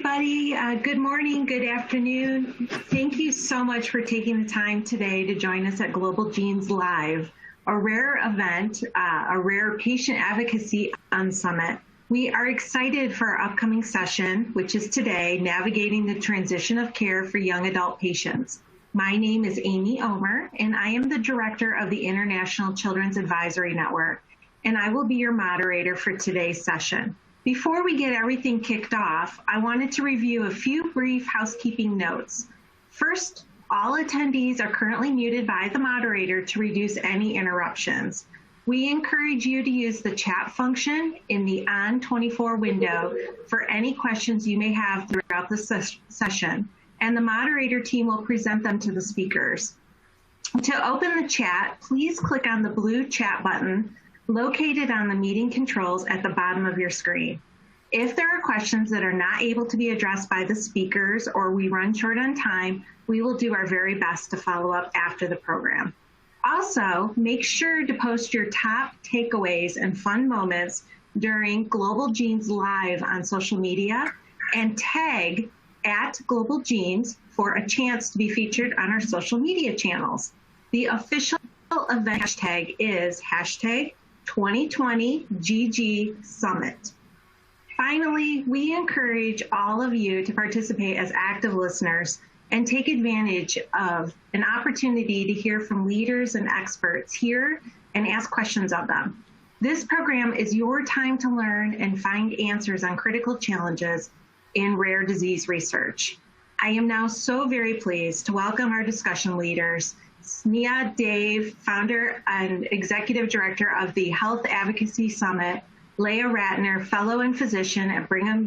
everybody. Good morning, good afternoon. Thank you so much for taking the time today to join us at Global Genes Live, a rare event, a rare patient advocacy summit. We are excited for our upcoming session, which is today, Navigating the Transition of Care for Young Adult Patients. My name is Amy Ohmer, and I am the director of the International Children's Advisory Network, and I will be your moderator for today's session. Before we get everything kicked off, I wanted to review a few brief housekeeping notes. First, all attendees are currently muted by the moderator to reduce any interruptions. We encourage you to use the chat function in the On24 window for any questions you may have throughout the session, and the moderator team will present them to the speakers. To open the chat, please click on the blue chat button located on the meeting controls at the bottom of your screen. If there are questions that are not able to be addressed by the speakers or we run short on time, we will do our very best to follow up after the program. Also, make sure to post your top takeaways and fun moments during Global Genes Live on social media and tag at Global Genes for a chance to be featured on our social media channels. The official event hashtag is hashtag 2020 GG Summit. Finally, we encourage all of you to participate as active listeners and take advantage of an opportunity to hear from leaders and experts here and ask questions of them. This program is your time to learn and find answers on critical challenges in rare disease research. I am now so very pleased to welcome our discussion leaders, Sneha Dave, founder and executive director of the Health Advocacy Summit, Leah Ratner, fellow and physician at Brigham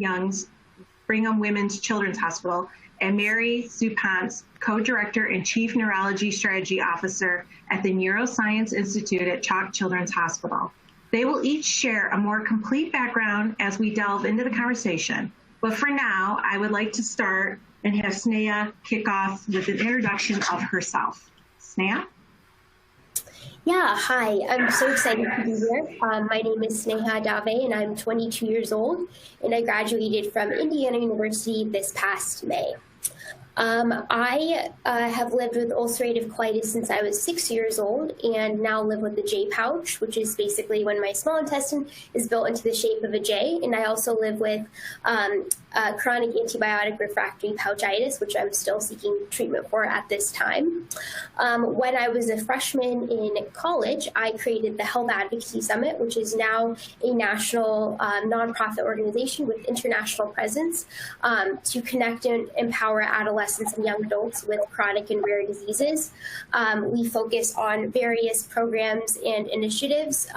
Women's Children's Hospital, and Mary Zupanc, co-director and chief neurology strategy officer at the Neuroscience Institute at Chalk Children's Hospital. They will each share a more complete background as we delve into the conversation. But for now, I would like to start and have Sneha kick off with an introduction of herself. Sneha? Yeah, hi. I'm so excited to be here. My name is Sneha Dave, and I'm 22 years old, and I graduated from Indiana University this past May. I have lived with ulcerative colitis since I was 6 years old and now live with the J pouch, which is basically when my small intestine is built into the shape of a J. And I also live with chronic antibiotic refractory pouchitis, which I'm still seeking treatment for at this time. When I was a freshman in college, I created the Health Advocacy Summit, which is now a national nonprofit organization with international presence to connect and empower adolescents and young adults with chronic and rare diseases. We focus on various programs and initiatives.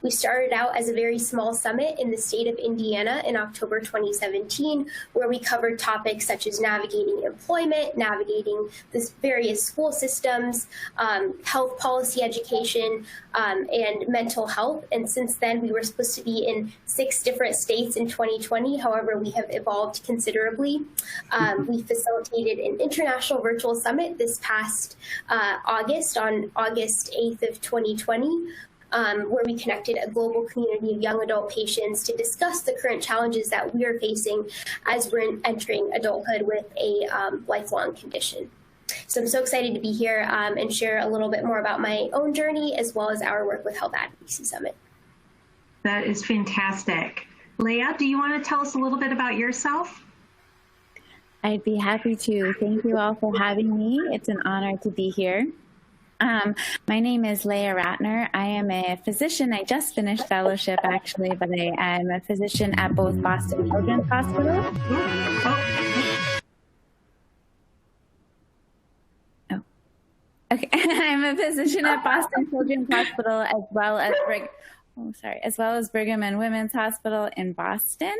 We started out as a very small summit in the state of Indiana in October 2017, where we covered topics such as navigating employment, navigating the various school systems, health policy education, and mental health. And since then, we were supposed to be in 6 different states in 2020. However, we have evolved considerably. We facilitated an international virtual summit this past August, on August 8th of 2020, where we connected a global community of young adult patients to discuss the current challenges that we are facing as we're entering adulthood with a lifelong condition. So I'm so excited to be here and share a little bit more about my own journey as well as our work with Health Advocacy Summit. That is fantastic. Leah, do you want to tell us a little bit about yourself? I'd be happy to. Thank you all for having me. It's an honor to be here. My name is Leah Ratner. I am a physician. I just finished fellowship, actually, but I am a physician at both Boston Children's Hospital. Oh, okay. I'm a physician at Boston Children's Hospital as well as Brigham and Women's Hospital in Boston.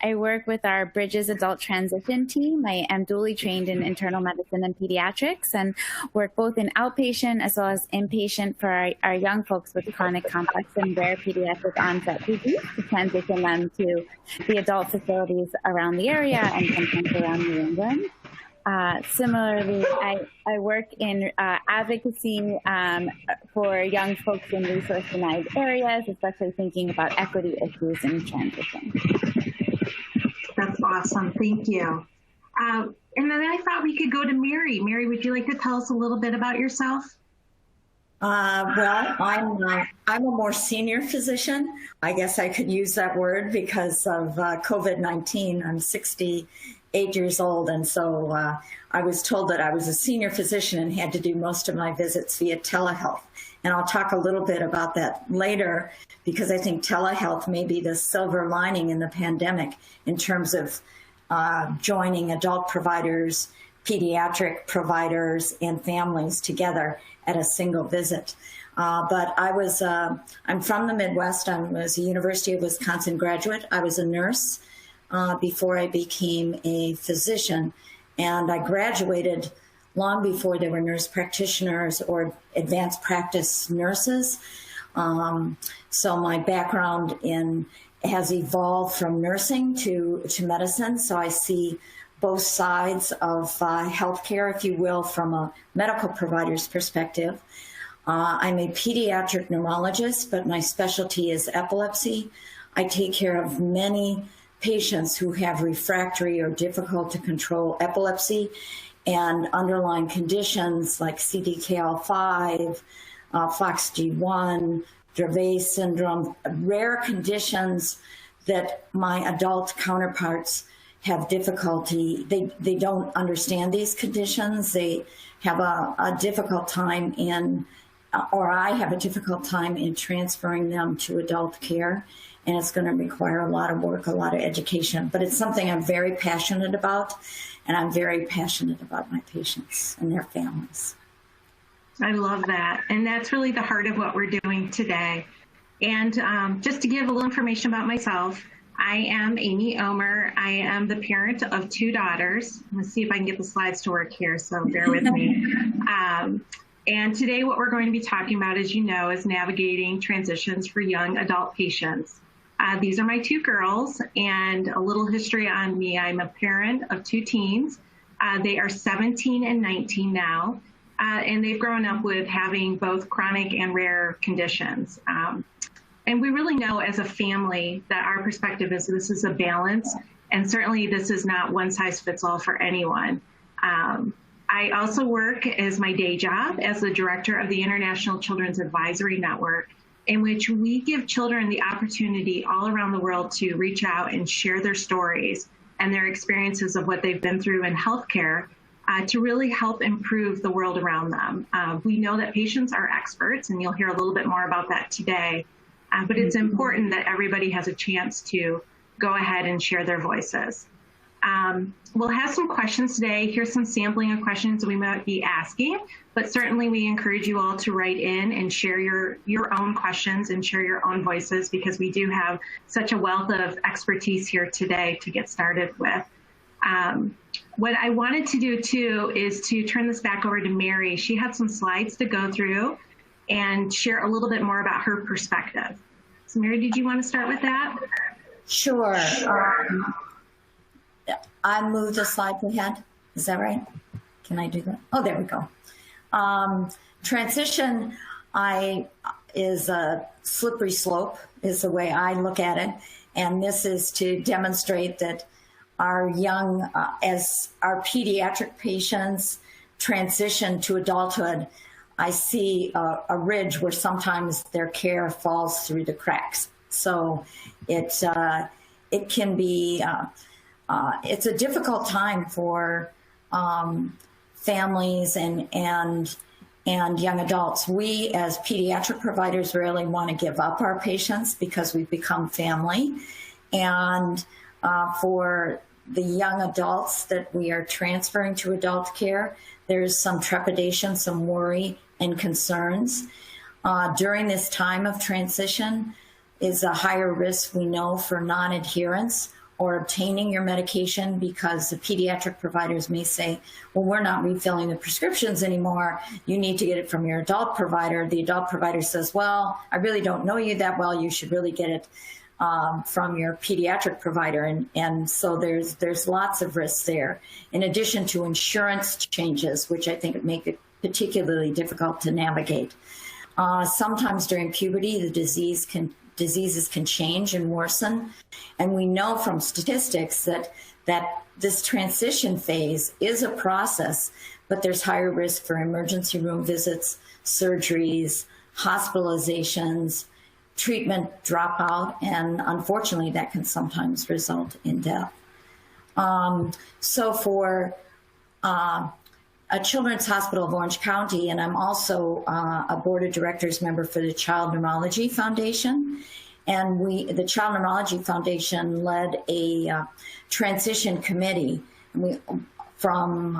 I work with our Bridges Adult Transition team. I am dually trained in internal medicine and pediatrics and work both in outpatient as well as inpatient for our young folks with chronic complex and rare pediatric onset disease to transition them to the adult facilities around the area and sometimes around New England. Similarly, I work in advocacy for young folks in resource-denied areas, especially thinking about equity issues in transition. That's Awesome. Thank you. And then I thought we could go to Mary. Mary, would you like to tell us a little bit about yourself? Well, I'm a more senior physician. I guess I could use that word because of COVID-19. I'm 68 years old, and so I was told that I was a senior physician and had to do most of my visits via telehealth. And I'll talk a little bit about that later because I think telehealth may be the silver lining in the pandemic in terms of joining adult providers, pediatric providers, and families together at a single visit. But I'm from the Midwest. I was a University of Wisconsin graduate. I was a nurse before I became a physician, and I graduated long before there were nurse practitioners or advanced practice nurses. So my background has evolved from nursing to medicine. So I see both sides of healthcare, if you will, from a medical provider's perspective. I'm a pediatric neurologist, but my specialty is epilepsy. I take care of many patients who have refractory or difficult to control epilepsy and underlying conditions like CDKL5, FOXG1, Dravet syndrome, rare conditions that my adult counterparts have difficulty. They don't understand these conditions. They have a difficult time I have a difficult time in transferring them to adult care. And it's going to require a lot of work, a lot of education. But it's something I'm very passionate about. And I'm very passionate about my patients and their families. I love that. And that's really the heart of what we're doing today. And just to give a little information about myself, I am Amy Ohmer. I am the parent of 2 daughters. Let's see if I can get the slides to work here, so bear with me. And today what we're going to be talking about, as you know, is navigating transitions for young adult patients. These are my 2 girls, and a little history on me. I'm a parent of 2 teens. They are 17 and 19 now, and they've grown up with having both chronic and rare conditions. And we really know as a family that our perspective is this is a balance, and certainly this is not one size fits all for anyone. I also work as my day job as the director of the International Children's Advisory Network, in which we give children the opportunity all around the world to reach out and share their stories and their experiences of what they've been through in healthcare to really help improve the world around them. We know that patients are experts, and you'll hear a little bit more about that today, but it's important that everybody has a chance to go ahead and share their voices. We'll have some questions today. Here's some sampling of questions we might be asking, but certainly we encourage you all to write in and share your own questions and share your own voices, because we do have such a wealth of expertise here today to get started with. What I wanted to do too is to turn this back over to Mary. She had some slides to go through and share a little bit more about her perspective. So Mary, did you want to start with that? Sure. I moved the slides ahead. Is that right? Can I do that? Oh, there we go. Transition is a slippery slope, is the way I look at it. And this is to demonstrate that our young, as our pediatric patients transition to adulthood, I see a ridge where sometimes their care falls through the cracks. So it can be, it's a difficult time for families and young adults. We as pediatric providers rarely want to give up our patients because we've become family. And for the young adults that we are transferring to adult care, there's some trepidation, some worry and concerns. During this time of transition is a higher risk, we know, for non-adherence or obtaining your medication, because the pediatric providers may say, well, we're not refilling the prescriptions anymore. You need to get it from your adult provider. The adult provider says, well, I really don't know you that well. You should really get it from your pediatric provider. And so there's lots of risks there. In addition to insurance changes, which I think make it particularly difficult to navigate. Sometimes during puberty, the disease can diseases can change and worsen. And we know from statistics that this transition phase is a process, but there's higher risk for emergency room visits, surgeries, hospitalizations, treatment dropout, and unfortunately that can sometimes result in death. So for a Children's Hospital of Orange County, and I'm also a board of directors member for the Child Neurology Foundation, and the Child Neurology Foundation led a transition committee for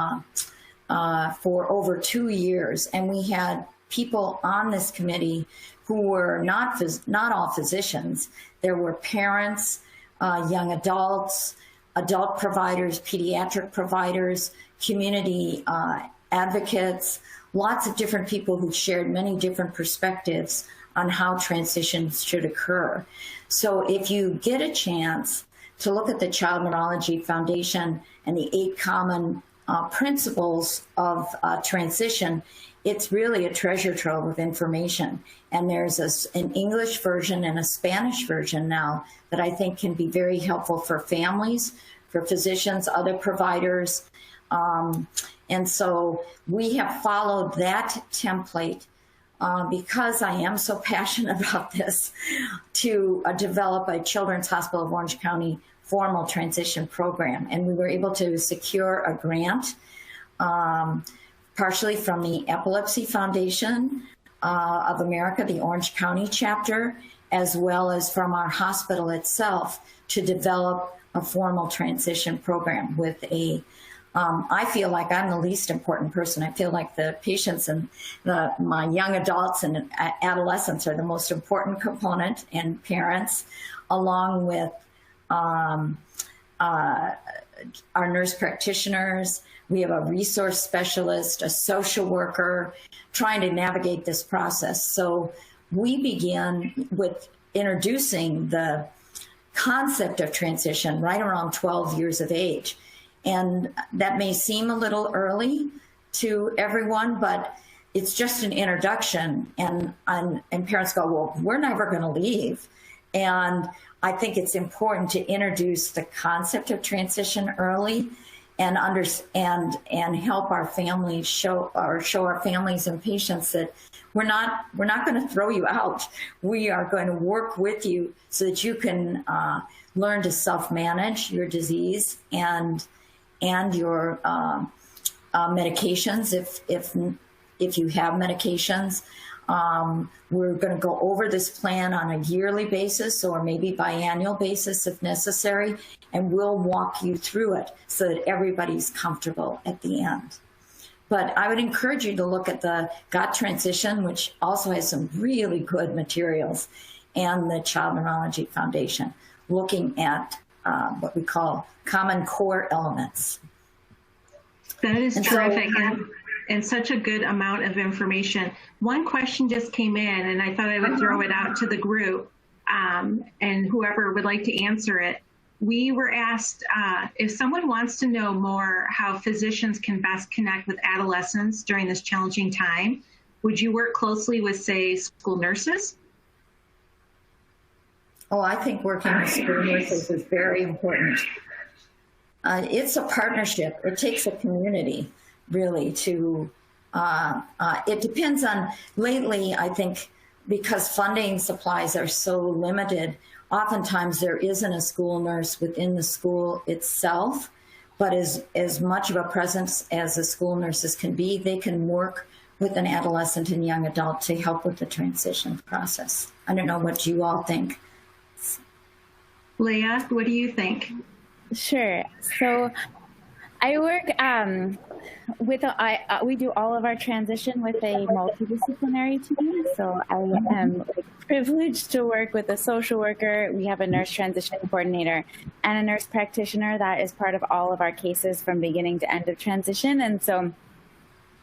over 2 years, and we had people on this committee who were not all physicians. There were parents, young adults, adult providers, pediatric providers, community advocates, lots of different people who shared many different perspectives on how transitions should occur. So if you get a chance to look at the Child Neurology Foundation and the 8 common principles of transition, it's really a treasure trove of information. And there's an English version and a Spanish version now that I think can be very helpful for families, for physicians, other providers. And so we have followed that template because I am so passionate about this to develop a Children's Hospital of Orange County formal transition program. And we were able to secure a grant partially from the Epilepsy Foundation of America, the Orange County chapter, as well as from our hospital itself to develop a formal transition program with I feel like I'm the least important person. I feel like the patients and my young adults and adolescents are the most important component, and parents, along with our nurse practitioners. We have a resource specialist, a social worker, trying to navigate this process. So we begin with introducing the concept of transition right around 12 years of age. And that may seem a little early to everyone, but it's just an introduction. And parents go, well, we're never going to leave. And I think it's important to introduce the concept of transition early and understand and help our families show our families and patients that we're not going to throw you out. We are going to work with you so that you can learn to self-manage your disease and your medications if you have medications. We're going to go over this plan on a yearly basis or maybe biannual basis if necessary, and we'll walk you through it so that everybody's comfortable at the end. But I would encourage you to look at the Got Transition, which also has some really good materials, and the Child Neurology Foundation, looking at what we call common core elements. That is terrific. And such a good amount of information. One question just came in, and I thought I would throw it out to the group, and whoever would like to answer it. We were asked if someone wants to know more how physicians can best connect with adolescents during this challenging time, would you work closely with, say, school nurses? Oh, I think working with school nurses is very important. It's a partnership. It takes a community, really, to, it depends on, lately, I think, because funding supplies are so limited, oftentimes there isn't a school nurse within the school itself, but as much of a presence as the school nurses can be, they can work with an adolescent and young adult to help with the transition process. I don't know what you all think. Leah, what do you think? Sure. So I work we do all of our transition with a multidisciplinary team. So I am privileged to work with a social worker. We have a nurse transition coordinator and a nurse practitioner that is part of all of our cases from beginning to end of transition. And so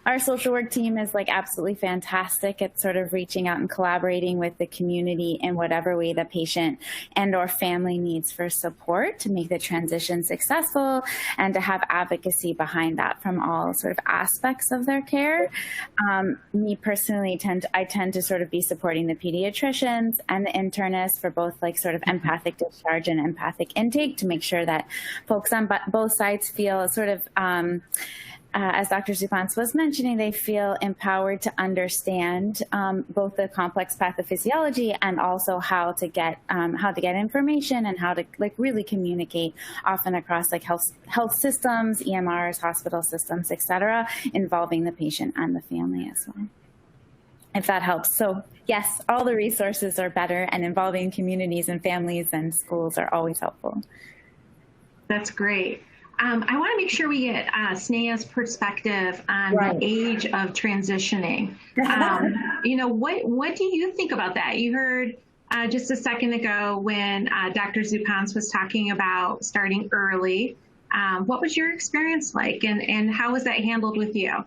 Our social work team is like absolutely fantastic at sort of reaching out and collaborating with the community in whatever way the patient and or family needs for support to make the transition successful and to have advocacy behind that from all sort of aspects of their care. Me personally, I tend to sort of be supporting the pediatricians and the internists for both like sort of empathic discharge and empathic intake to make sure that folks on both sides feel sort of as Dr. Zupanc was mentioning, they feel empowered to understand both the complex pathophysiology and also how to get information and how to like really communicate, often across like health systems, EMRs, hospital systems, et cetera, involving the patient and the family as well, if that helps. So yes, all the resources are better, and involving communities and families and schools are always helpful. That's great. I want to make sure we get Sneha's perspective on the age of transitioning. What do you think about that? You heard just a second ago when Dr. Zupanc was talking about starting early. What was your experience like, and how was that handled with you?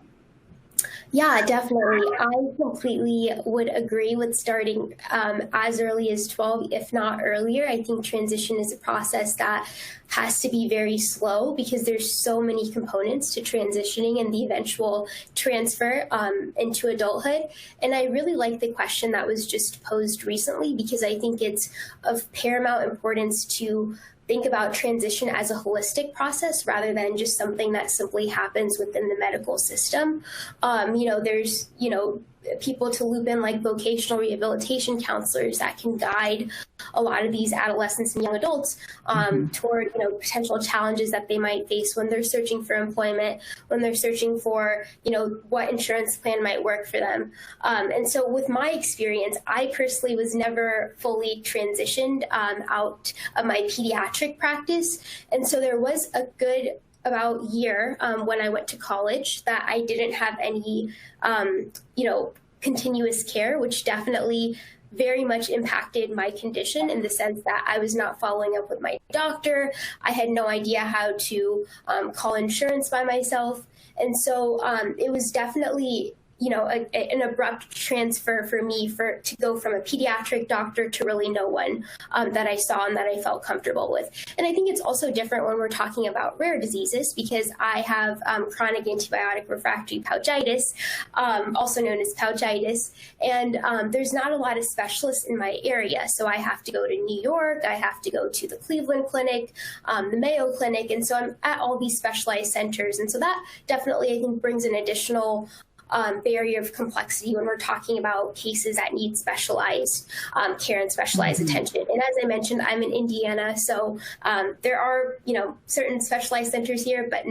Yeah, definitely. I completely would agree with starting as early as 12, if not earlier. I think transition is a process that has to be very slow because there's so many components to transitioning and the eventual transfer into adulthood. And I really like the question that was just posed recently because I think it's of paramount importance to think about transition as a holistic process rather than just something that simply happens within the medical system. There's, people to loop in like vocational rehabilitation counselors that can guide a lot of these adolescents and young adults toward, potential challenges that they might face when they're searching for employment, when they're searching for, what insurance plan might work for them. And so with my experience, I personally was never fully transitioned out of my pediatric practice. And so there was a good about year when I went to college that I didn't have any, continuous care, which definitely very much impacted my condition in the sense that I was not following up with my doctor. I had no idea how to call insurance by myself. And so it was definitely an abrupt transfer for me to go from a pediatric doctor to really no one that I saw and that I felt comfortable with. And I think it's also different when we're talking about rare diseases because I have chronic antibiotic refractory pouchitis, also known as pouchitis, and there's not a lot of specialists in my area. So I have to go to New York, I have to go to the Cleveland Clinic, the Mayo Clinic, and so I'm at all these specialized centers. And so that definitely, I think, brings an additional barrier of complexity when we're talking about cases that need specialized care and specialized attention. And as I mentioned, I'm in Indiana, so there are, certain specialized centers here, but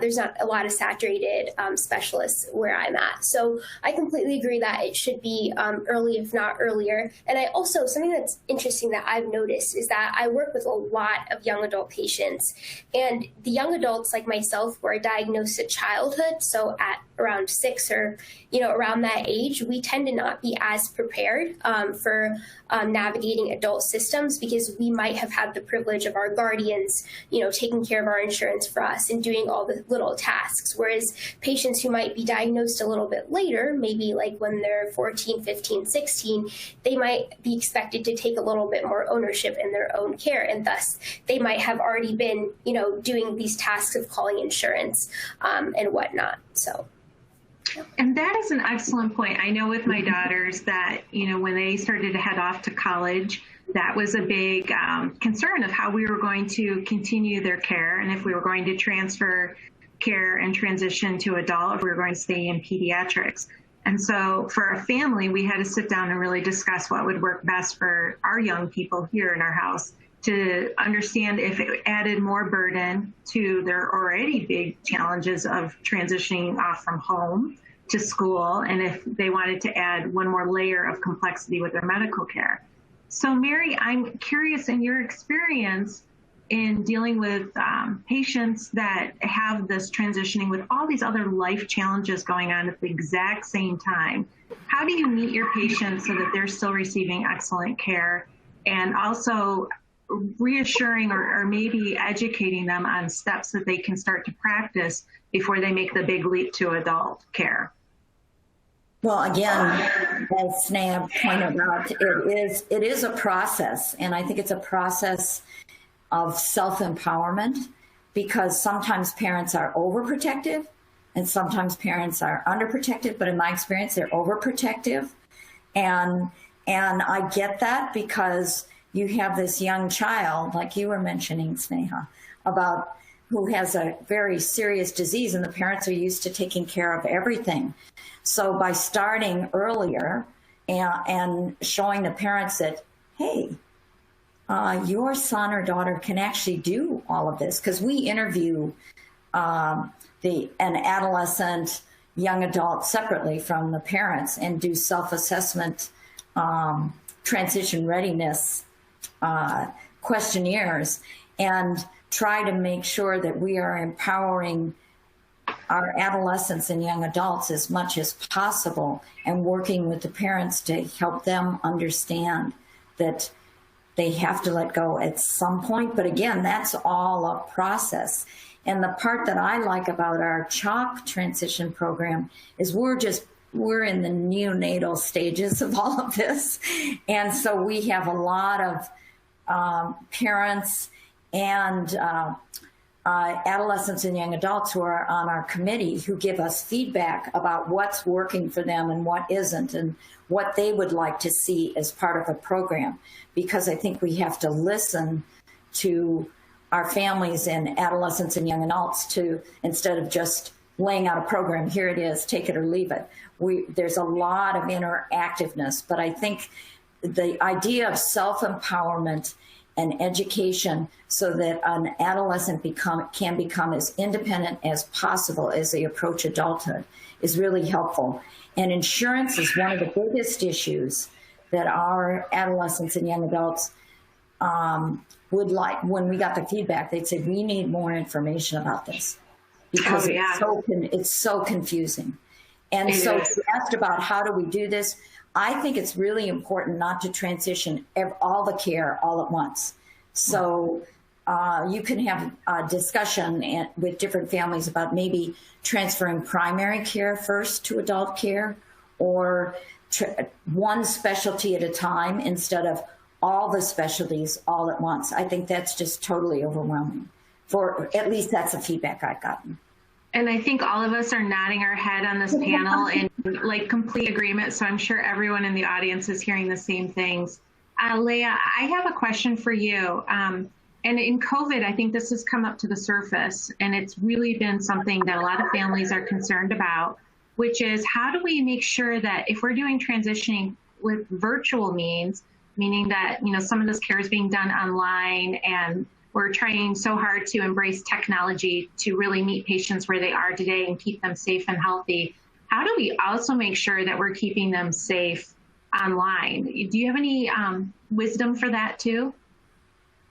there's not a lot of saturated specialists where I'm at. So I completely agree that it should be early, if not earlier. And I also, something that's interesting that I've noticed is that I work with a lot of young adult patients, and the young adults like myself were diagnosed at childhood, so at around 6 or, around that age, we tend to not be as prepared for navigating adult systems because we might have had the privilege of our guardians, taking care of our insurance for us and doing all the little tasks. Whereas patients who might be diagnosed a little bit later, maybe like when they're 14, 15, 16, they might be expected to take a little bit more ownership in their own care. And thus they might have already been, doing these tasks of calling insurance and whatnot. So. And that is an excellent point. I know with my daughters that, when they started to head off to college, that was a big concern of how we were going to continue their care and if we were going to transfer care and transition to adult, if we were going to stay in pediatrics. And so for a family, we had to sit down and really discuss what would work best for our young people here in our house to understand if it added more burden to their already big challenges of transitioning off from home to school, and if they wanted to add one more layer of complexity with their medical care. So Mary, I'm curious in your experience in dealing with patients that have this transitioning with all these other life challenges going on at the exact same time, how do you meet your patients so that they're still receiving excellent care? And also, reassuring or maybe educating them on steps that they can start to practice before they make the big leap to adult care? Well, again, as Sneha pointed out, it is a process, and I think it's a process of self-empowerment, because sometimes parents are overprotective and sometimes parents are underprotective, but in my experience, they're overprotective. And I get that, because you have this young child, like you were mentioning, Sneha, about who has a very serious disease, and the parents are used to taking care of everything. So by starting earlier and showing the parents that, hey, your son or daughter can actually do all of this, because we interview an adolescent, young adult separately from the parents and do self-assessment, transition readiness questionnaires, and try to make sure that we are empowering our adolescents and young adults as much as possible, and working with the parents to help them understand that they have to let go at some point. But again, that's all a process. And the part that I like about our CHOC transition program is we're in the neonatal stages of all of this. And so we have a lot of parents and adolescents and young adults who are on our committee who give us feedback about what's working for them and what isn't, and what they would like to see as part of a program. Because I think we have to listen to our families and adolescents and young adults to, instead of just laying out a program, here it is, take it or leave it. There's a lot of interactiveness, but I think the idea of self-empowerment and education so that an adolescent can become as independent as possible as they approach adulthood is really helpful. And insurance is one of the biggest issues that our adolescents and young adults would like. When we got the feedback, they said, we need more information about this, because it's so confusing. And so you asked about how do we do this. I think it's really important not to transition all the care all at once. So you can have a discussion with different families about maybe transferring primary care first to adult care, or one specialty at a time instead of all the specialties all at once. I think that's just totally overwhelming. At least that's the feedback I've gotten. And I think all of us are nodding our head on this panel in like complete agreement. So I'm sure everyone in the audience is hearing the same things. Leah, I have a question for you. And in COVID, I think this has come up to the surface, and it's really been something that a lot of families are concerned about, which is how do we make sure that if we're doing transitioning with virtual means, meaning that, some of this care is being done online, and we're trying so hard to embrace technology to really meet patients where they are today and keep them safe and healthy. How do we also make sure that we're keeping them safe online? Do you have any wisdom for that too?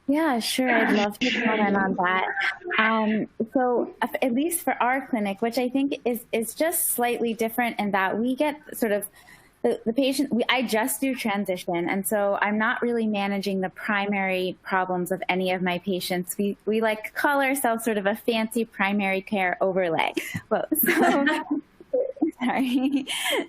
Yeah, sure. I'd love to comment on that. So at least for our clinic, which I think is just slightly different in that we get sort of the patient, I just do transition. And so I'm not really managing the primary problems of any of my patients. We like to call ourselves sort of a fancy primary care overlay. Well,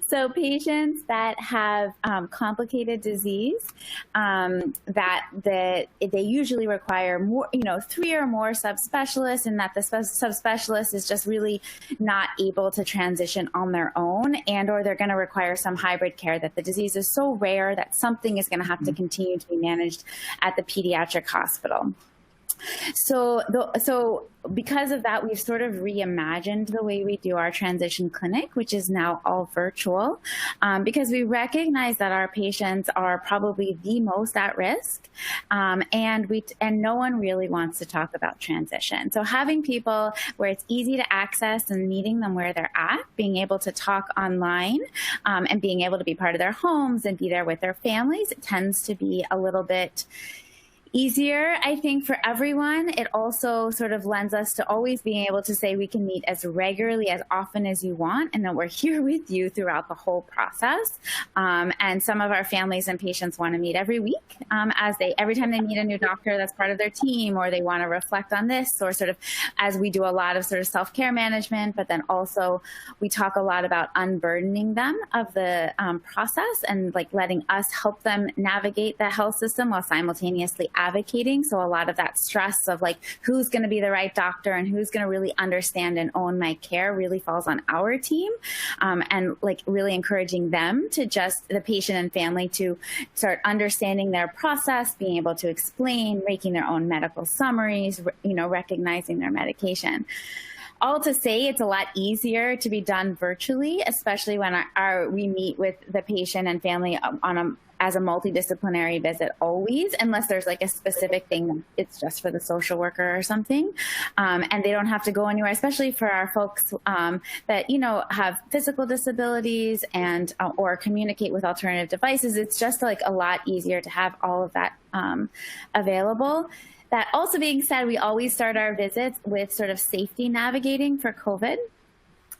so patients that have complicated disease, that they usually require more, 3 or more subspecialists, and that the subspecialist is just really not able to transition on their own, and or they're going to require some hybrid care, that the disease is so rare that something is going to have to continue to be managed at the pediatric hospital. So because of that, we've sort of reimagined the way we do our transition clinic, which is now all virtual, because we recognize that our patients are probably the most at risk, and no one really wants to talk about transition. So having people where it's easy to access and meeting them where they're at, being able to talk online, and being able to be part of their homes and be there with their families, it tends to be a little bit easier, I think, for everyone. It also sort of lends us to always being able to say we can meet as regularly, as often as you want, and that we're here with you throughout the whole process. And some of our families and patients want to meet every week, every time they meet a new doctor that's part of their team, or they want to reflect on this, or sort of as we do a lot of sort of self-care management, but then also we talk a lot about unburdening them of the process and like letting us help them navigate the health system while simultaneously advocating. So a lot of that stress of like who's going to be the right doctor and who's going to really understand and own my care really falls on our team, and like really encouraging them to just the patient and family to start understanding their process, being able to explain, making their own medical summaries, recognizing their medication. All to say, it's a lot easier to be done virtually, especially when we meet with the patient and family as a multidisciplinary visit always, unless there's like a specific thing it's just for the social worker or something. And they don't have to go anywhere, especially for our folks that, have physical disabilities and or communicate with alternative devices. It's just like a lot easier to have all of that available. That also being said, we always start our visits with sort of safety navigating for COVID.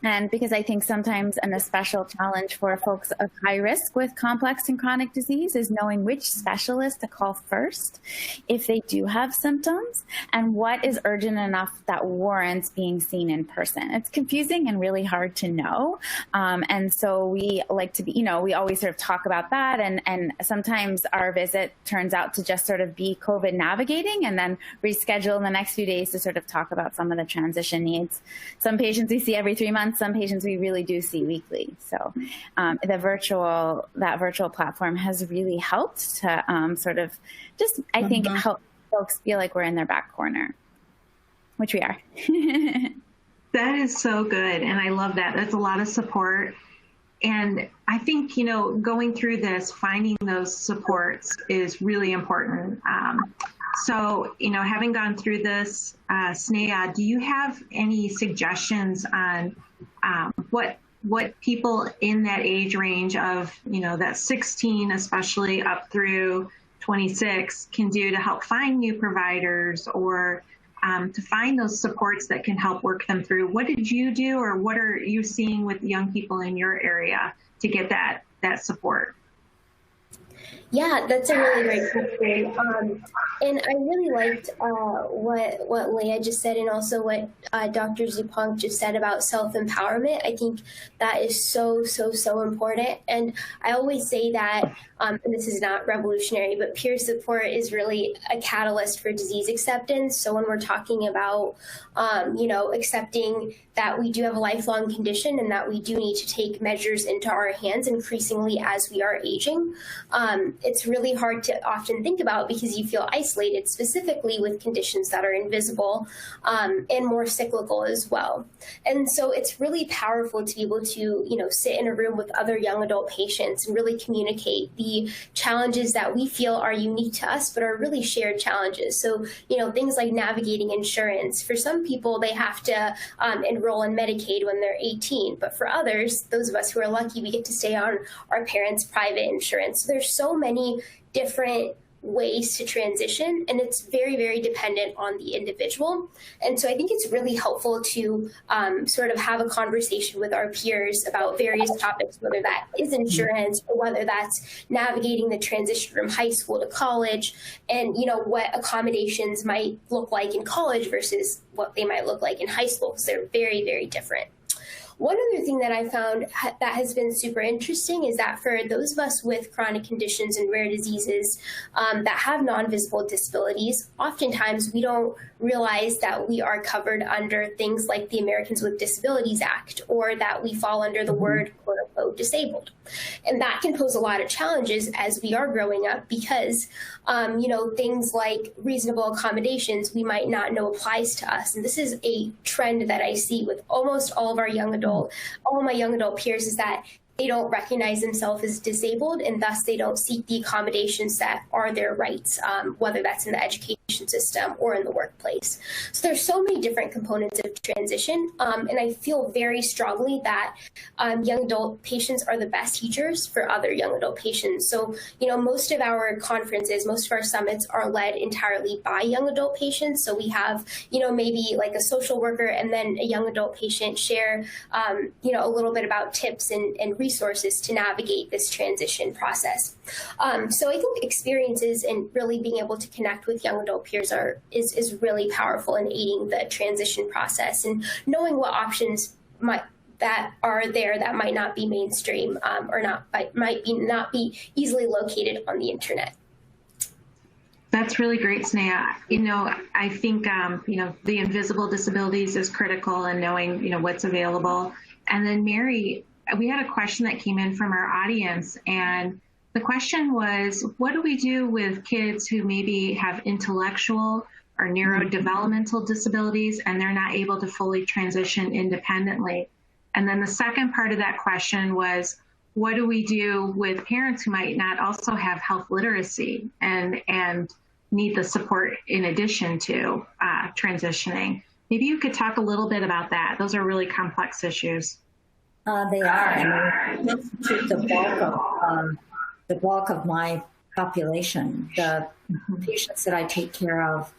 And because I think sometimes a special challenge for folks of high risk with complex and chronic disease is knowing which specialist to call first if they do have symptoms and what is urgent enough that warrants being seen in person. It's confusing and really hard to know. And so we like to be, we always sort of talk about that. And sometimes our visit turns out to just sort of be COVID navigating and then reschedule in the next few days to sort of talk about some of the transition needs. Some patients we see every 3 months. Some patients we really do see weekly. So that virtual platform has really helped to sort of just, I think, help folks feel like we're in their back corner, which we are. That is so good. And I love that. That's a lot of support. And I think, going through this, finding those supports is really important. So, having gone through this, Sneha, do you have any suggestions on what people in that age range of, that 16, especially up through 26 can do to help find new providers or to find those supports that can help work them through? What did you do, or what are you seeing with young people in your area to get that support? Yeah, that's a really great question. And I really liked what Leah just said, and also what Dr. Zupanc just said about self-empowerment. I think that is so, so, so important. And I always say that, and this is not revolutionary, but peer support is really a catalyst for disease acceptance. So when we're talking about, accepting that we do have a lifelong condition and that we do need to take measures into our hands increasingly as we are aging, it's really hard to often think about because you feel isolated, specifically with conditions that are invisible and more cyclical as well. And so it's really powerful to be able to, sit in a room with other young adult patients and really communicate the challenges that we feel are unique to us, but are really shared challenges. So, things like navigating insurance. For some people, they have to enroll in Medicaid when they're 18. But for others, those of us who are lucky, we get to stay on our parents' private insurance. So there's so many different ways to transition, and it's very, very dependent on the individual. And so I think it's really helpful to sort of have a conversation with our peers about various topics, whether that is insurance or whether that's navigating the transition from high school to college, and what accommodations might look like in college versus what they might look like in high school, because they're very, very different. One other thing that I found that has been super interesting is that for those of us with chronic conditions and rare diseases that have non-visible disabilities, oftentimes we don't realize that we are covered under things like the Americans with Disabilities Act, or that we fall under the word quote unquote disabled. And that can pose a lot of challenges as we are growing up because, things like reasonable accommodations we might not know applies to us. And this is a trend that I see with almost all of my young adult peers, is that they don't recognize themselves as disabled, and thus they don't seek the accommodations that are their rights, whether that's in the education system or in the workplace. So there's so many different components of transition, and I feel very strongly that young adult patients are the best teachers for other young adult patients. So, most of our conferences, most of our summits are led entirely by young adult patients. So we have, maybe like a social worker and then a young adult patient share, a little bit about tips and resources to navigate this transition process. So I think experiences and really being able to connect with young adult peers is really powerful in aiding the transition process, and knowing what options that are there that might not be mainstream or might not be easily located on the internet. That's really great, Sneha. I think, the invisible disabilities is critical, and knowing, what's available. And then Mary, we had a question that came in from our audience, and the question was, what do we do with kids who maybe have intellectual or neurodevelopmental disabilities and they're not able to fully transition independently? And then the second part of that question was, what do we do with parents who might not also have health literacy and need the support in addition to transitioning? Maybe you could talk a little bit about that. Those are really complex issues. They are, and they constitute the bulk of my population. The patients that I take care of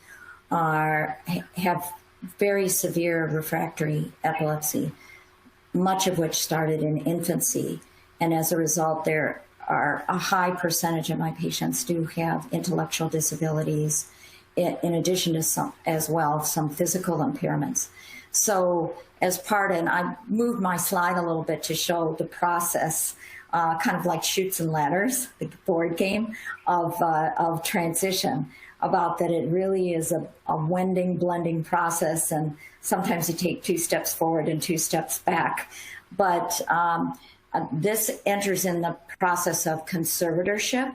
have very severe refractory epilepsy, much of which started in infancy, and as a result, there are a high percentage of my patients do have intellectual disabilities, in addition to some physical impairments. So as part, and I moved my slide a little bit to show the process, kind of like Chutes and Ladders, the board game of transition, about that it really is a wending, blending process, and sometimes you take 2 steps forward and 2 steps back. But this enters in the process of conservatorship,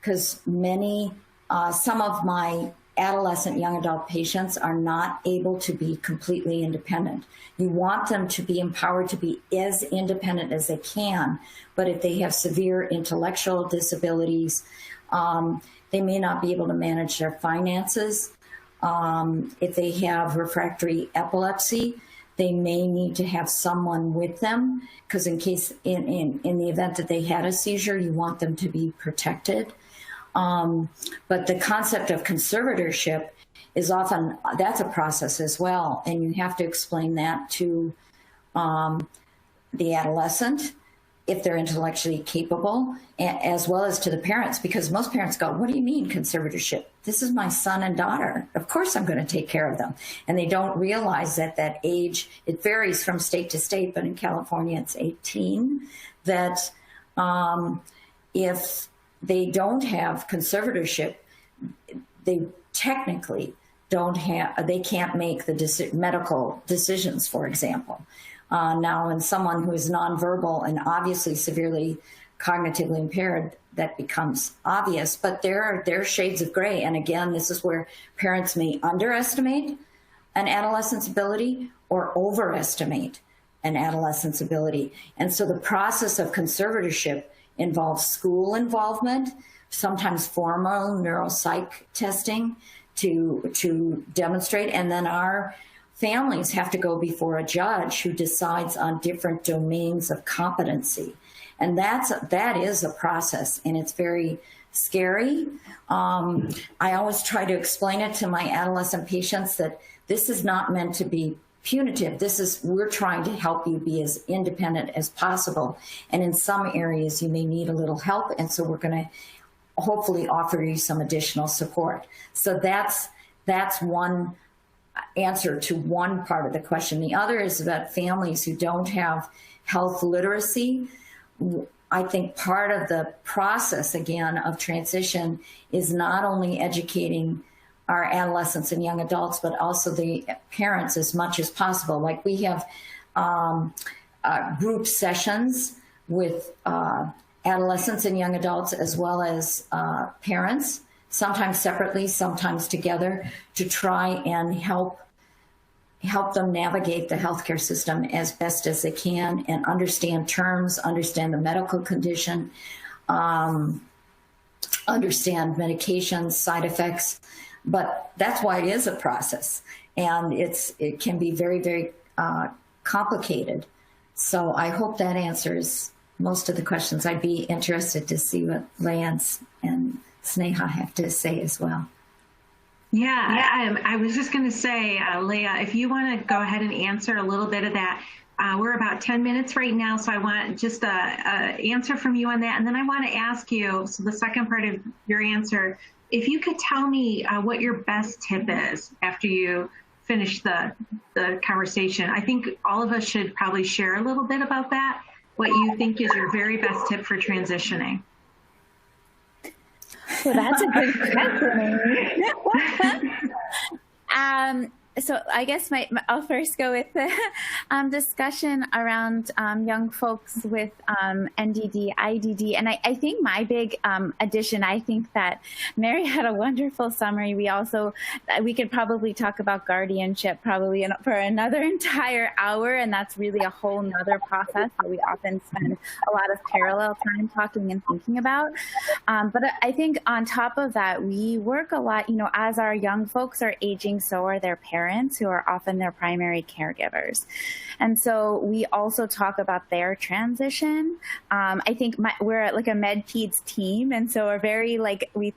because some of my adolescent young adult patients are not able to be completely independent. You want them to be empowered to be as independent as they can, but if they have severe intellectual disabilities, they may not be able to manage their finances. If they have refractory epilepsy, they may need to have someone with them, because in the event that they had a seizure, you want them to be protected. But the concept of conservatorship is often, that's a process as well. And you have to explain that to the adolescent, if they're intellectually capable, as well as to the parents, because most parents go, what do you mean conservatorship? This is my son and daughter. Of course I'm going to take care of them. And they don't realize that age, it varies from state to state, but in California it's 18, that if they don't have conservatorship, they technically they can't make the medical decisions, for example. Now, in someone who is nonverbal and obviously severely cognitively impaired, that becomes obvious, but there are shades of gray. And again, this is where parents may underestimate an adolescent's ability or overestimate an adolescent's ability. And so the process of conservatorship involves school involvement, sometimes formal neuropsych testing to demonstrate, and then our families have to go before a judge who decides on different domains of competency. And that is a process, and it's very scary. I always try to explain it to my adolescent patients that this is not meant to be punitive. We're trying to help you be as independent as possible. And in some areas you may need a little help. And so we're going to hopefully offer you some additional support. So that's one answer to one part of the question. The other is about families who don't have health literacy. I think part of the process, again, of transition is not only educating our adolescents and young adults, but also the parents as much as possible. Like we have group sessions with adolescents and young adults, as well as parents, sometimes separately, sometimes together, to try and help help them navigate the healthcare system as best as they can and understand terms, understand the medical condition, understand medications, side effects. But that's why it is a process, and it can be very, very complicated. So I hope that answers most of the questions. I'd be interested to see what Leah and Sneha have to say as well. Yeah, I was just going to say, Leah, if you want to go ahead and answer a little bit of that. We're about 10 minutes right now, so I want just a answer from you on that. And then I want to ask you, so the second part of your answer, if you could tell me what your best tip is after you finish the conversation. I think all of us should probably share a little bit about that, what you think is your very best tip for transitioning. Well, that's a good question. So I guess I'll first go with the discussion around young folks with NDD, IDD. And I think my big addition, I think that Mary had a wonderful summary. We could probably talk about guardianship probably for another entire hour. And that's really a whole nother process that we often spend a lot of parallel time talking and thinking about. But I think on top of that, we work a lot, as our young folks are aging, so are their parents, who are often their primary caregivers. And so we also talk about their transition. I think we're like a med-peds team. And so we're very we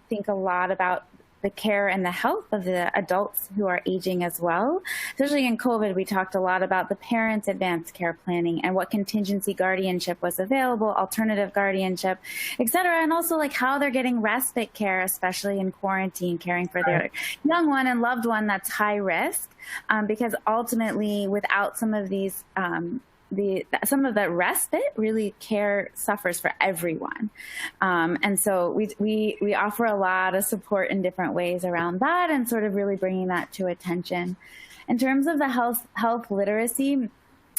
think a lot about the care and the health of the adults who are aging as well. Especially in COVID, we talked a lot about the parents' advanced care planning and what contingency guardianship was available, alternative guardianship, et cetera, and also how they're getting respite care, especially in quarantine, caring for their young one and loved one that's high risk, because ultimately without some of these some of that respite, really care suffers for everyone. And so we offer a lot of support in different ways around that and sort of really bringing that to attention. In terms of the health literacy,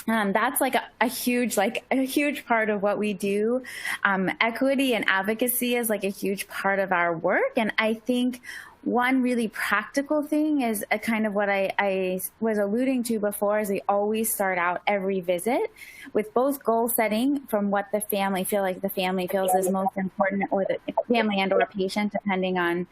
that's a huge part of what we do. Equity and advocacy is a huge part of our work. And I think one really practical thing is a kind of what I was alluding to before, is we always start out every visit with both goal setting from what the family feels is most important, or the family and or patient, depending on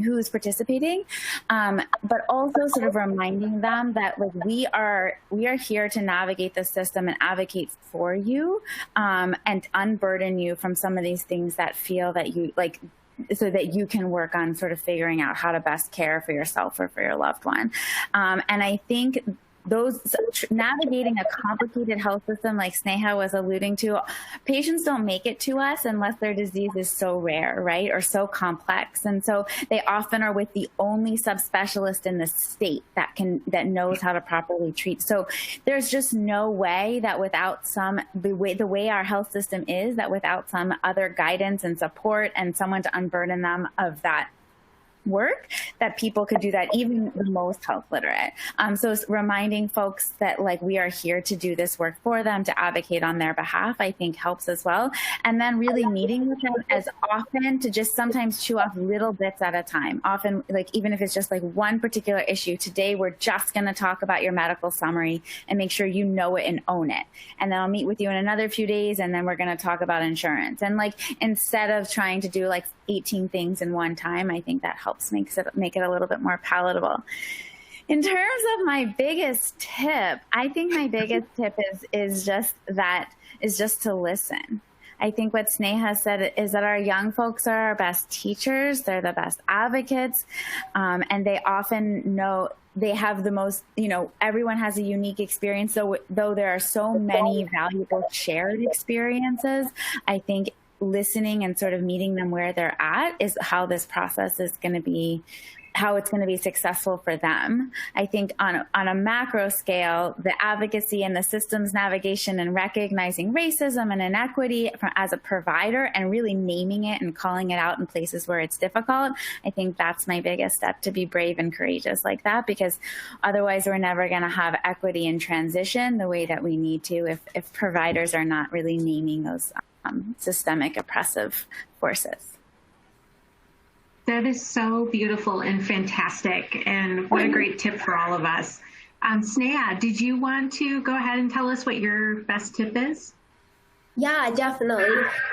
who's participating, but also sort of reminding them that we are here to navigate the system and advocate for you, and unburden you from some of these things that feel that you so that you can work on sort of figuring out how to best care for yourself or for your loved one. And I think navigating a complicated health system like Sneha was alluding to, patients don't make it to us unless their disease is so rare, right, or so complex. And so they often are with the only subspecialist in the state that knows how to properly treat. So there's just no way that without the way our health system is, that without some other guidance and support and someone to unburden them of that work, that people could do that, even the most health literate. So it's reminding folks that we are here to do this work for them, to advocate on their behalf, I think helps as well. And then really meeting with them as often, to just sometimes chew off little bits at a time. Often, even if it's just one particular issue, today we're just going to talk about your medical summary and make sure you know it and own it. And then I'll meet with you in another few days, and then we're going to talk about insurance. And instead of trying to do 18 things in one time, I think that helps make it a little bit more palatable. In terms of my biggest tip, I think my biggest tip is just to listen. I think what Sneha said is that our young folks are our best teachers, they're the best advocates, and they often know they have the most, everyone has a unique experience. So though there are so many valuable shared experiences, I think listening and sort of meeting them where they're at is how this process is going to be, how it's going to be successful for them. I think on a macro scale, the advocacy and the systems navigation and recognizing racism and inequity as a provider and really naming it and calling it out in places where it's difficult, I think that's my biggest step, to be brave and courageous like that, because otherwise we're never going to have equity in transition the way that we need to if providers are not really naming those systemic oppressive forces. That is so beautiful and fantastic, and what a great tip for all of us. Sneha, did you want to go ahead and tell us what your best tip is? Yeah, definitely.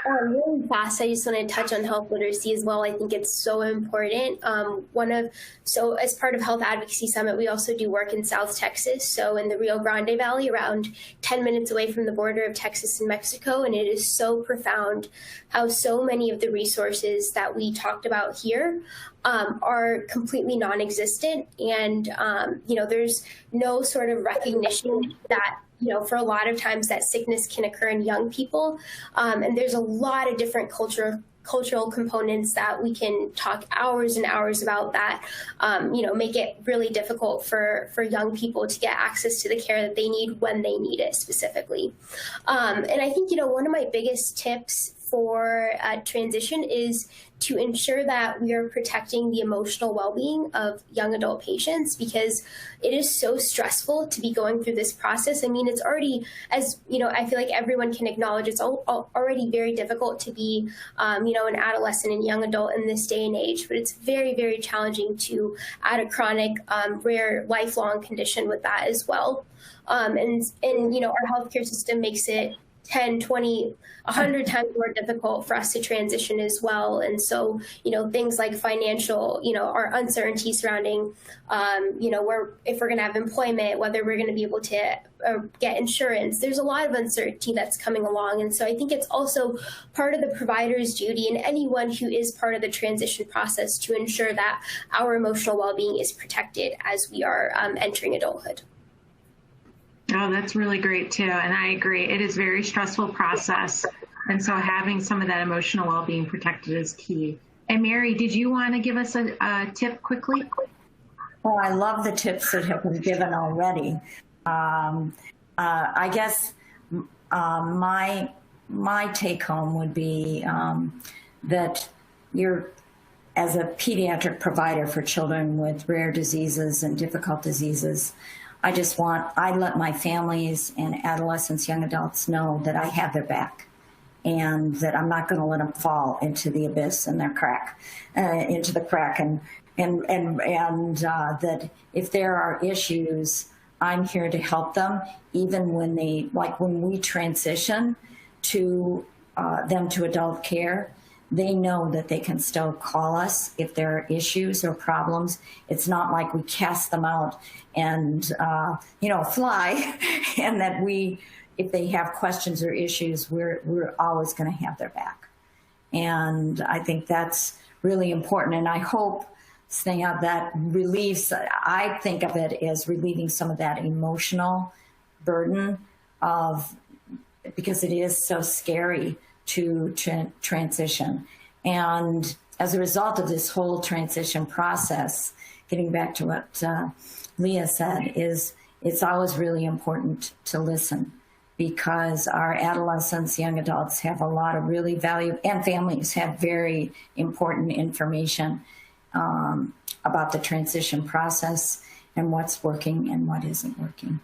Really fast, I just want to touch on health literacy as well. I think it's so important. So as part of Health Advocacy Summit, we also do work in South Texas, so in the Rio Grande Valley, around 10 minutes away from the border of Texas and Mexico. And it is so profound how so many of the resources that we talked about here are completely non-existent. And, there's no sort of recognition that for a lot of times that sickness can occur in young people. And there's a lot of different cultural components that we can talk hours and hours about that, make it really difficult for young people to get access to the care that they need when they need it specifically. And I think, one of my biggest tips for transition is to ensure that we are protecting the emotional well-being of young adult patients, because it is so stressful to be going through this process. I mean, it's already, as I feel like everyone can acknowledge, it's already very difficult to be, an adolescent and young adult in this day and age, but it's very, very challenging to add a chronic, rare, lifelong condition with that as well. And our healthcare system makes it 10, 20, 100 times more difficult for us to transition as well. And so, things like financial, our uncertainty surrounding, if we're going to have employment, whether we're going to be able to get insurance, there's a lot of uncertainty that's coming along. And so I think it's also part of the provider's duty and anyone who is part of the transition process to ensure that our emotional well-being is protected as we are entering adulthood. Oh, that's really great too. And I agree. It is a very stressful process. And so having some of that emotional well-being protected is key. And Mary, did you want to give us a tip quickly? Well, I love the tips that have been given already. I guess my take home would be that as a pediatric provider for children with rare diseases and difficult diseases, I let my families and adolescents, young adults know that I have their back and that I'm not going to let them fall into the abyss and into the crack. And that if there are issues, I'm here to help them, even when when we transition to them to adult care. They know that they can still call us if there are issues or problems. It's not like we cast them out and, fly, and that if they have questions or issues, we're always going to have their back. And I think that's really important. And I hope, Sneha, that I think of it as relieving some of that emotional burden because it is so scary to transition. And as a result of this whole transition process, getting back to what Leah said, it's always really important to listen, because our adolescents, young adults have a lot of really valuable, and families have very important information about the transition process and what's working and what isn't working.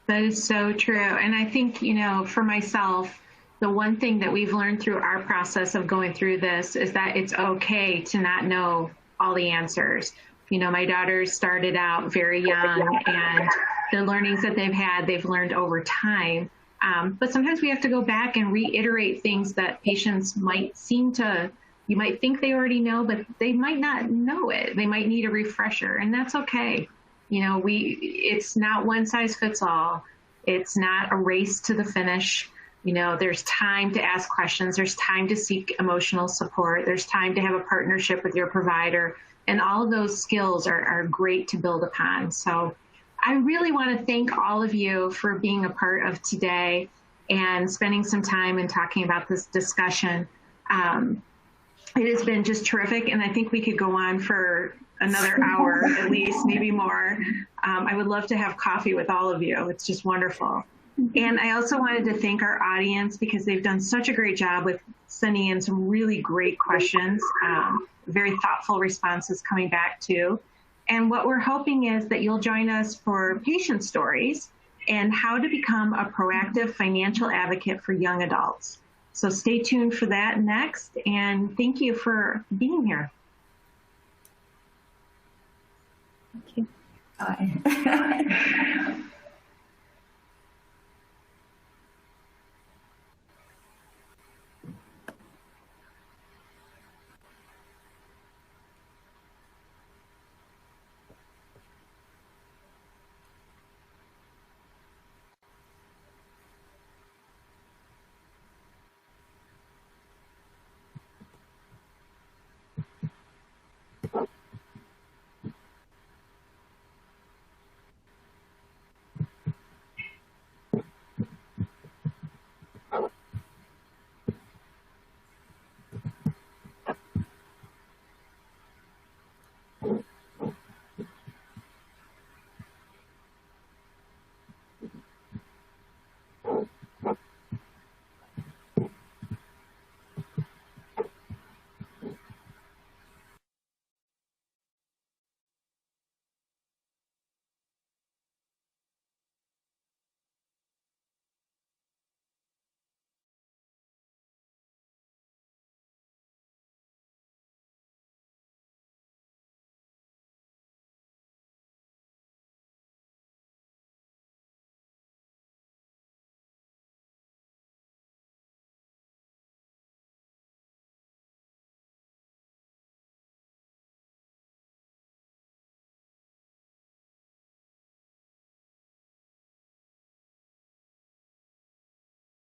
That is so true. And I think, for myself, the one thing that we've learned through our process of going through this is that it's okay to not know all the answers. My daughters started out very young, and the learnings that they've learned over time. But sometimes we have to go back and reiterate things that patients you might think they already know, but they might not know it. They might need a refresher, and that's okay. It's not one size fits all. It's not a race to the finish. There's time to ask questions. There's time to seek emotional support. There's time to have a partnership with your provider. And all of those skills are great to build upon. So I really want to thank all of you for being a part of today and spending some time and talking about this discussion. It has been just terrific. And I think we could go on for another hour, at least, maybe more. I would love to have coffee with all of you. It's just wonderful. And I also wanted to thank our audience, because they've done such a great job with sending in some really great questions, very thoughtful responses coming back too. And what we're hoping is that you'll join us for patient stories and how to become a proactive financial advocate for young adults. So stay tuned for that next. And thank you for being here. Thank you. Bye.